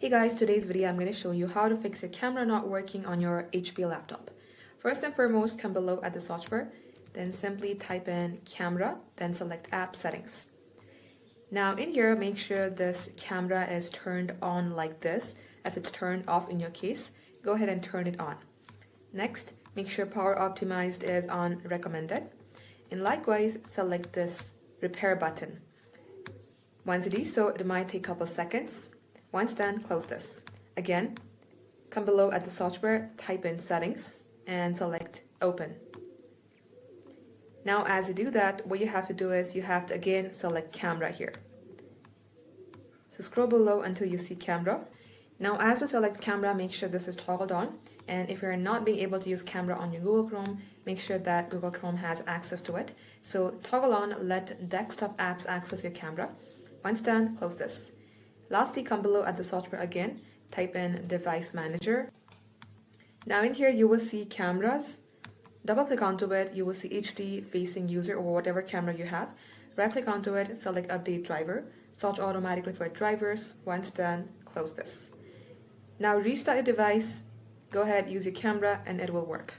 Hey guys, today's video I'm going to show you how to fix your camera not working on your HP laptop. First and foremost, come below at the search bar, then simply type in camera, then select app settings. Now in here, make sure this camera is turned on like this. If it's turned off in your case, go ahead and turn it on. Next, make sure power optimized is on recommended. And likewise, select this repair button. Once you do so, it might take a couple seconds. Once done, close this. Again, come below at the search bar, type in settings and select open. Now as you do that, what you have to do is you have to again select camera here. So scroll below until you see camera. Now as you select camera, make sure this is toggled on. And if you're not being able to use camera on your Google Chrome, make sure that Google Chrome has access to it. So toggle on, let desktop apps access your camera. Once done, close this. Lastly, come below at the search bar again, type in device manager. Now in here you will see cameras. Double click onto it, you will see HD facing user or whatever camera you have. Right click onto it, select update driver, search automatically for drivers. Once done, close this. Now restart your device, go ahead, use your camera and it will work.